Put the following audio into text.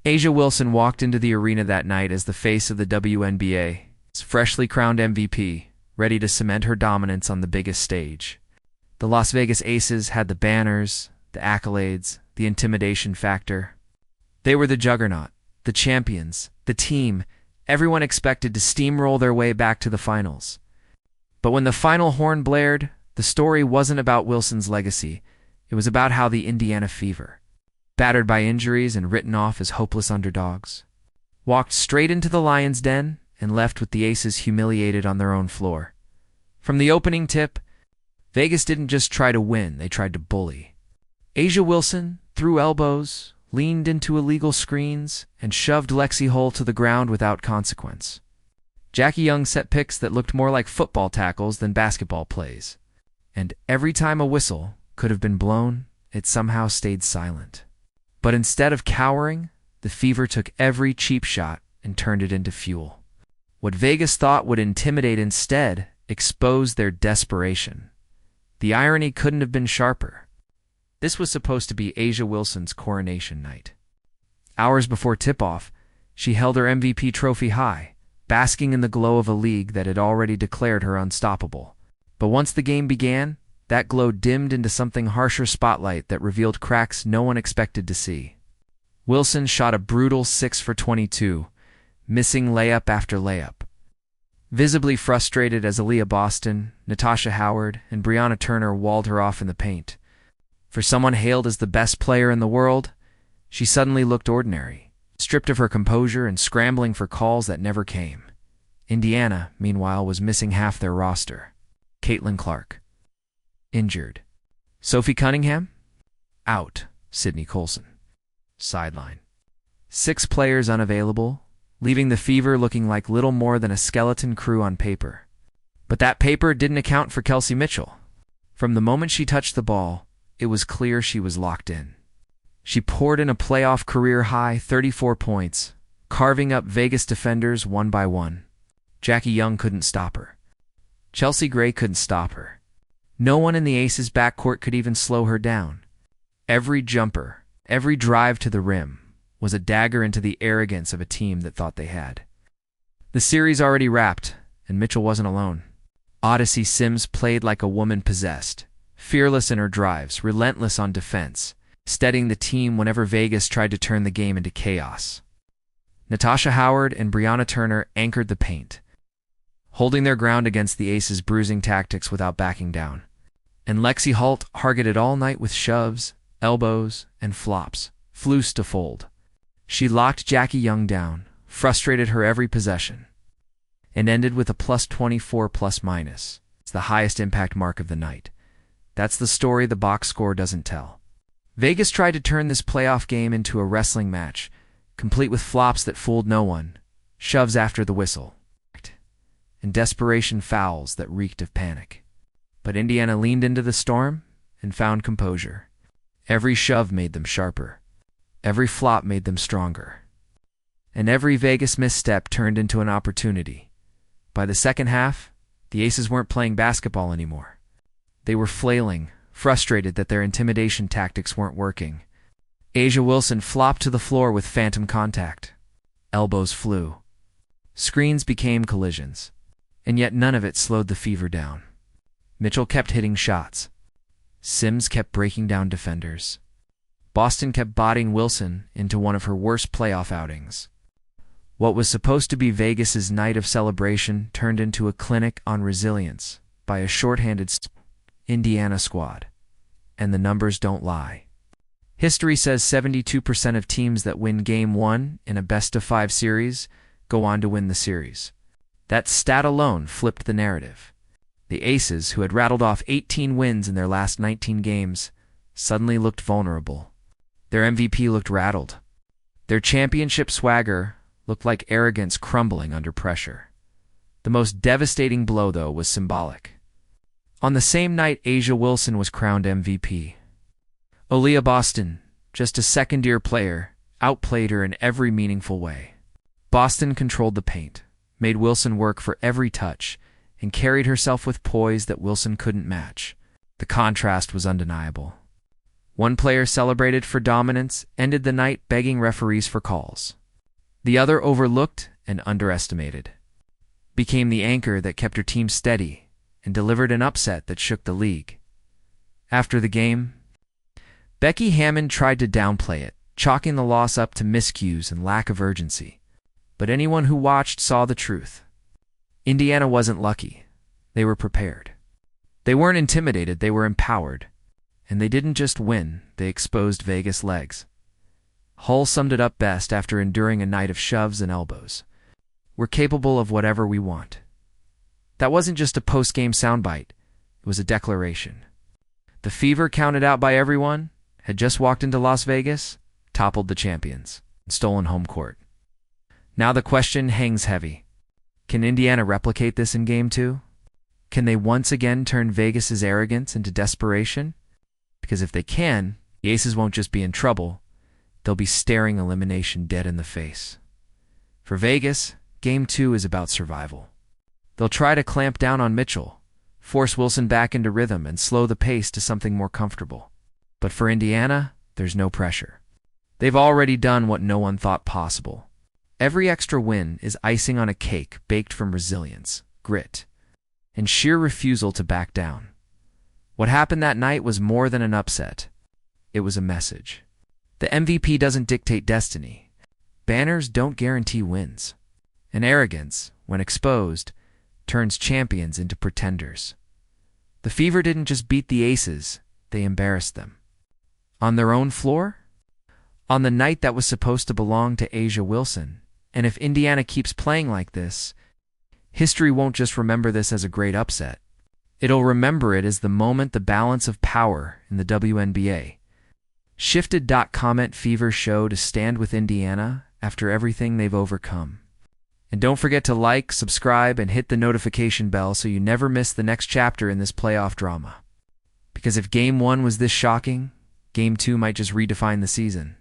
A'ja Wilson walked into the arena that night as the face of the WNBA, freshly crowned MVP, ready to cement her dominance on the biggest stage. The Las Vegas Aces had the banners, the accolades, the intimidation factor. They were the juggernaut, the champions, the team. Everyone expected to steamroll their way back to the finals. But when the final horn blared, the story wasn't about Wilson's legacy. It was about how the Indiana Fever, battered by injuries and written off as hopeless underdogs, walked straight into the Lions' den and left with the Aces humiliated on their own floor. From the opening tip, Vegas didn't just try to win, they tried to bully. A'ja Wilson threw elbows, leaned into illegal screens, and shoved Lexi Hull to the ground without consequence. Jackie Young set picks that looked more like football tackles than basketball plays. And every time a whistle could have been blown, it somehow stayed silent. But instead of cowering, the Fever took every cheap shot and turned it into fuel. What Vegas thought would intimidate instead exposed their desperation. The irony couldn't have been sharper. This was supposed to be A'ja Wilson's coronation night. Hours before tip-off, she held her MVP trophy high, basking in the glow of a league that had already declared her unstoppable. But once the game began, that glow dimmed into something harsher spotlight that revealed cracks no one expected to see. Wilson shot a brutal 6 for 22, missing layup after layup. Visibly frustrated as Aaliyah Boston, Natasha Howard, and Breonna Turner walled her off in the paint. For someone hailed as the best player in the world, she suddenly looked ordinary, stripped of her composure and scrambling for calls that never came. Indiana, meanwhile, was missing half their roster. Caitlin Clark, injured. Sophie Cunningham, out. Sydney Colson, sideline. 6 players unavailable, leaving the Fever looking like little more than a skeleton crew on paper. But that paper didn't account for Kelsey Mitchell. From the moment she touched the ball, it was clear she was locked in. She poured in a playoff career-high 34 points, carving up Vegas defenders one by one. Jackie Young couldn't stop her. Chelsea Gray couldn't stop her. No one in the Aces' backcourt could even slow her down. Every jumper, every drive to the rim, was a dagger into the arrogance of a team that thought they had. The series already wrapped, and Mitchell wasn't alone. Odyssey Sims played like a woman possessed, fearless in her drives, relentless on defense, steadying the team whenever Vegas tried to turn the game into chaos. Natasha Howard and Breonna Turner anchored the paint, holding their ground against the Aces' bruising tactics without backing down. And Lexi Hull targeted all night with shoves, elbows, and flops, floose to fold. She locked Jackie Young down, frustrated her every possession, and ended with a plus 24 plus-minus. It's the highest impact mark of the night. That's the story the box score doesn't tell. Vegas tried to turn this playoff game into a wrestling match, complete with flops that fooled no one, shoves after the whistle, and desperation fouls that reeked of panic. But Indiana leaned into the storm and found composure. Every shove made them sharper. Every flop made them stronger. And every Vegas misstep turned into an opportunity. By the second half, the Aces weren't playing basketball anymore. They were flailing, frustrated that their intimidation tactics weren't working. A'ja Wilson flopped to the floor with phantom contact. Elbows flew. Screens became collisions. And yet none of it slowed the Fever down. Mitchell kept hitting shots. Sims kept breaking down defenders. Boston kept bodying Wilson into one of her worst playoff outings. What was supposed to be Vegas's night of celebration turned into a clinic on resilience by a shorthanded Indiana squad. And the numbers don't lie. History says 72% of teams that win Game 1 in a best-of-5 series go on to win the series. That stat alone flipped the narrative. The Aces, who had rattled off 18 wins in their last 19 games, suddenly looked vulnerable. Their MVP looked rattled. Their championship swagger looked like arrogance crumbling under pressure. The most devastating blow, though, was symbolic. On the same night A'ja Wilson was crowned MVP. Aaliyah Boston, just a second-year player, outplayed her in every meaningful way. Boston controlled the paint, made Wilson work for every touch, and carried herself with poise that Wilson couldn't match. The contrast was undeniable. One player celebrated for dominance, ended the night begging referees for calls. The other overlooked and underestimated, became the anchor that kept her team steady, and delivered an upset that shook the league. After the game, Becky Hammon tried to downplay it, chalking the loss up to miscues and lack of urgency. But anyone who watched saw the truth. Indiana wasn't lucky. They were prepared. They weren't intimidated, they were empowered. And they didn't just win, they exposed Vegas' legs. Hull summed it up best after enduring a night of shoves and elbows. We're capable of whatever we want. That wasn't just a post-game soundbite. It was a declaration. The Fever, counted out by everyone, had just walked into Las Vegas, toppled the champions, and stolen home court. Now the question hangs heavy. Can Indiana replicate this in Game 2? Can they once again turn Vegas's arrogance into desperation? Because if they can, the Aces won't just be in trouble, they'll be staring elimination dead in the face. For Vegas, Game 2 is about survival. They'll try to clamp down on Mitchell, force Wilson back into rhythm, and slow the pace to something more comfortable. But for Indiana, there's no pressure. They've already done what no one thought possible. Every extra win is icing on a cake baked from resilience, grit, and sheer refusal to back down. What happened that night was more than an upset. It was a message. The MVP doesn't dictate destiny. Banners don't guarantee wins. And arrogance, when exposed, turns champions into pretenders. The Fever didn't just beat the Aces, they embarrassed them. On their own floor? On the night that was supposed to belong to Asia Wilson. And if Indiana keeps playing like this, history won't just remember this as a great upset. It'll remember it as the moment the balance of power in the WNBA shifted. Comment Fever show to stand with Indiana after everything they've overcome. And don't forget to like, subscribe, and hit the notification bell so you never miss the next chapter in this playoff drama. Because if Game 1 was this shocking, Game 2 might just redefine the season.